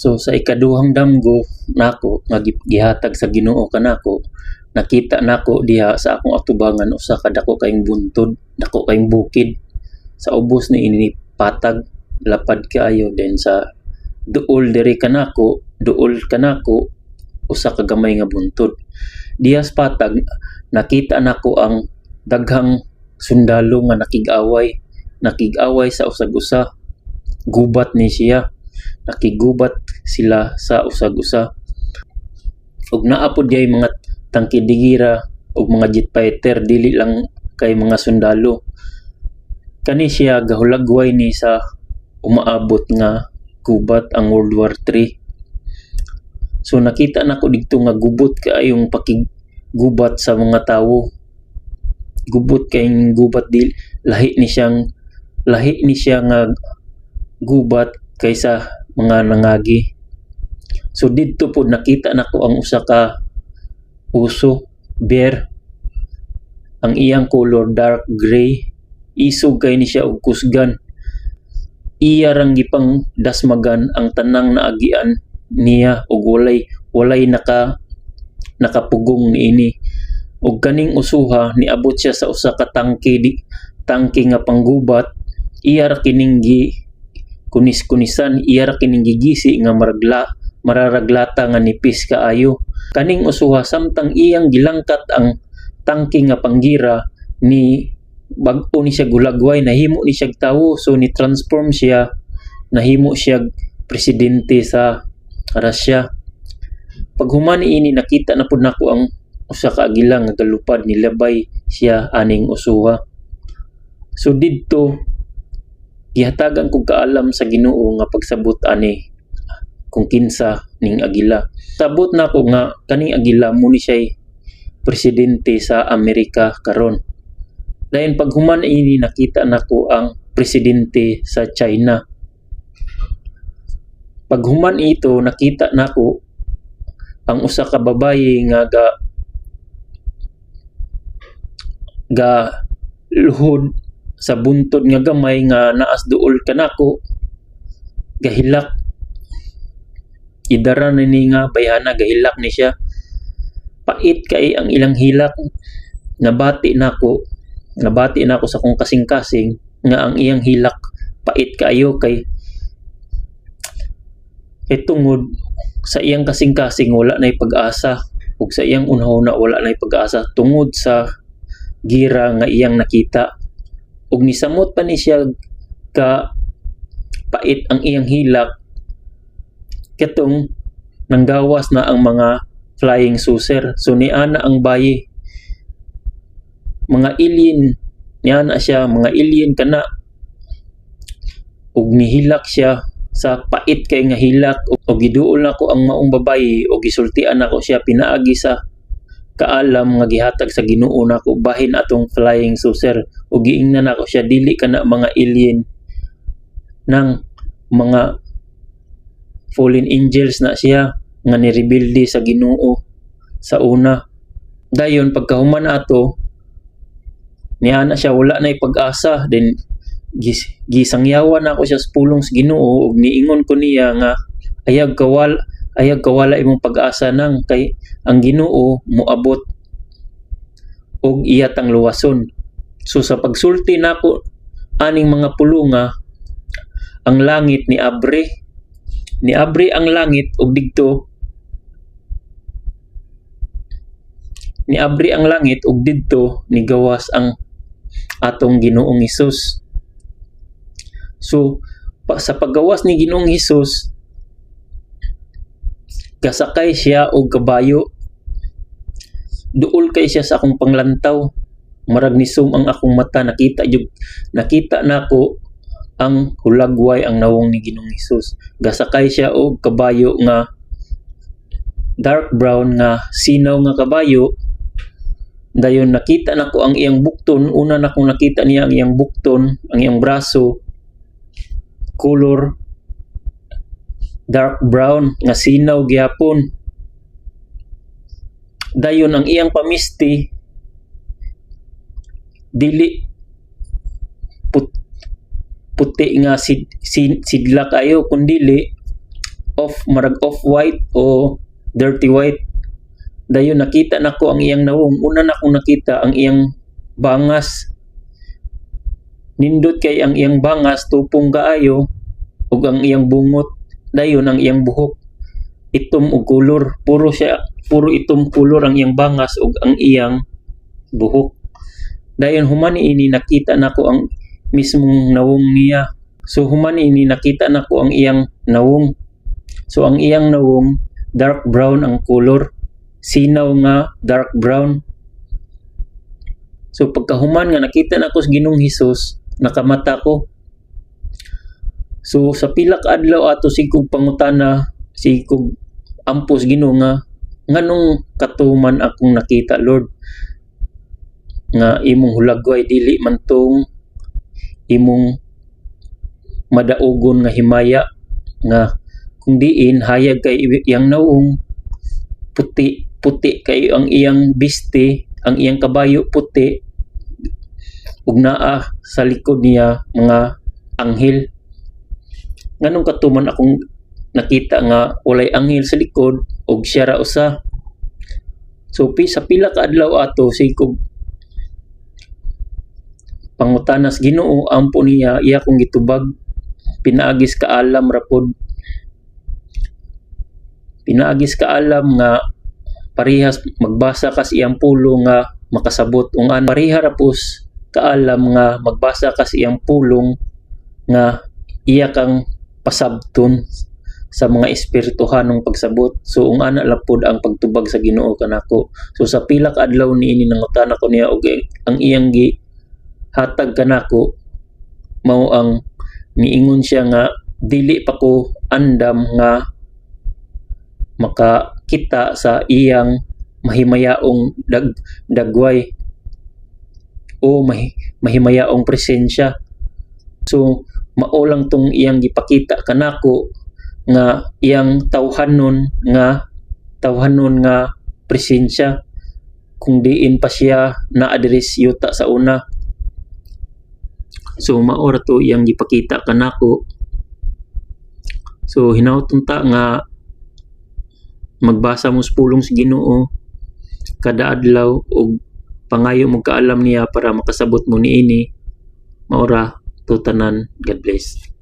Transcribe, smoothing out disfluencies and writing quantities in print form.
So sa ikaduhang damgo nako nga gihatag sa Ginoo kanako, nakita nako diha sa akong atubangan usa ka dako kayong buntod, dako kayong bukid. Sa ubos ni ini patag lapad kaayo, then sa duol diri kanako, usa ka gamay nga buntod. Diha sa patag nakita nako ang daghang sundalo nga nakig-away sa usag-usa. Gubat ni siya, nakigubat sila sa usag-usa. Ug naa pod diay mga tangkidigira ug mga jet fighter, dili lang kay mga sundalo. Kani siya gahulagway ni sa umaabot nga gubat ang World War III. So nakita nako didto nga gubot kaayong pakigubat sa mga tawo. Gubot kayong gubat, lahi ni siya nga gubat kaysa mga nangagi. So didto pod nakita nako ang usa ka uso, bear. Ang iyang color dark gray, isog kay ni siya og kusgan. Iya rang gipang dasmagan ang tanang naagian niya og walay nakapugong niini. Ug kaning usuha niabot siya sa usa ka tangke nga panggubat. Iya ra kining kunis-kunisan, iya ra kining gigisi nga mararaglata nga nipis kaayo. Kaning usuha samtang iyang gilangkat ang tangke nga panggira, ni bag-o ni siya gulagway, nahimo ni siya tawo. So ni transform siya, nahimo siya presidente sa Russia. Pag humani ini nakita na pud nako ang usa ka agila nga galupad, nilabay siya aning usuha. So didto gihatagan kog kaalam sa Ginoo nga pagsabot ani kung kinsa ning agila. Sabot nako nga kaning agila mo ni siya presidente sa Amerika karon. Dayon pag human ini nakita nako ang presidente sa China. Pag human ito nakita nako ang usa ka babaye nga ga luhod sa buntod nga gamay nga naas duol kanako, gahilak. Idara na ni nga bayana, gahilak ni siya. Pait kay ang ilang hilak. Nabati nako sa kong kasing-kasing nga ang iyang hilak pait kaayo kay tungod sa iyang kasing-kasing wala nay pag-asa, ug sa iyang unahuna wala nay pag-asa tungod sa gira nga iyang nakita. Ug nisamot pa ni siya ka pait ang iyang hilak katong nanggawas na ang mga flying saucer. So niana ang bayi, mga alien niana siya, mga alien kana. Ug nihilak siya sa pait kay nga hilak, ug giduol nako ang maong babayi ug gisultian nako siya pinaagi sa kaalam nga gihatag sa Ginoo nako bahin atong flying saucer. Ug giingnan nako siya dili kana mga alien, nang mga fallen angels na siya nga nirebilde sa Ginoo sa una. Dayon pagkahuman ato niya na siya wala nay pag-asa, then gisangyawan ako siya sa pulong sa Ginoo ug niingon ko niya nga ayag kawala imong pag-asa nang kay ang Ginoo moabot og iyatang luwason. So sa pagsulti nako aning mga pulonga, ang langit ni abre ang langit ug didto nigawas ang atong Ginoong Hesus. So sa paggawas ni Ginoong Hesus, gasakay siya og kabayo. Duol kay siya sa akong panglantaw, marag ni zoom ang akong mata, nakita nako ang hulagway ang nawong ni Ginoong Hesus. Gasakay siya og kabayo nga dark brown nga sinaw nga kabayo. Dayon nakita nako ang iyang bukton. Una nako nakita niya ang iyang bukton, ang iyang braso, color dark brown nga sinaw gyapon. Dayon ang iyang pamisti dili puti nga sidla kayo, kundili marag off white o dirty white. Dayon nakita nako ang iyang nawong. Una na akong nakita ang iyang bangas. Nindot kay ang iyang bangas tupong kaayo ug ang iyang bungot. Dayon ang iyang buhok itom og kulor. Puro itom kulor ang iyang bangas ug ang iyang buhok. Dayon human ini nakita nako ang mismong nawong niya. So human ini nakita nako ang iyang nawong. So ang iyang nawong dark brown ang kulor. Sinaw nga dark brown. So pagkahuman nga nakita nako sa Ginoong Hesus, nakamata ko. So sa pila ka adlaw ato sigkog pangutana, sigkog ampos Ginoo nga nganong katuman akong nakita, Lord, nga imong hulagway dili man tong imong madaugon nga himaya, nga kung diin hayag kay iyang nawong puti kay ang iyang biste, ang iyang kabayo puti ug naa sa likod niya mga anghel. Nganong katuman akong nakita nga walay anghel sa likod ug siya ra usa. So sa pila ka adlaw ato sigkog pangutanas Ginoo ampo niya iya kong gitubag. Pinaagis ka alam rapod. Pinaagis ka alam nga parihas magbasa ka sa iyang pulo nga makasabot. Ungan pariha rapos kaalam nga magbasa ka sa iyang pulong nga iya kang pasabton sa mga espirituhanong pagsabot. So ungana lapod ang pagtubag sa Ginoo kanako. So sa pila ka adlaw niini nangutana ko niya og ang iyang hatag kanako mao ang niingon siya nga dili pa ko andam nga makakita sa iyang mahimayaong dagway o mahimayaong presensya. So mao lang tong iyang gipakita kanako nga iyang tawhanon nga presensya kung diin pa siya na-address yuta sa una. So mao ra to iyang gipakita kanako. So hinaut-on ta nga magbasa mo sa pulong sa Ginoo kada adlaw ug pangayo mo kaalam niya para makasabot mo niini. Maura to tanan. God bless.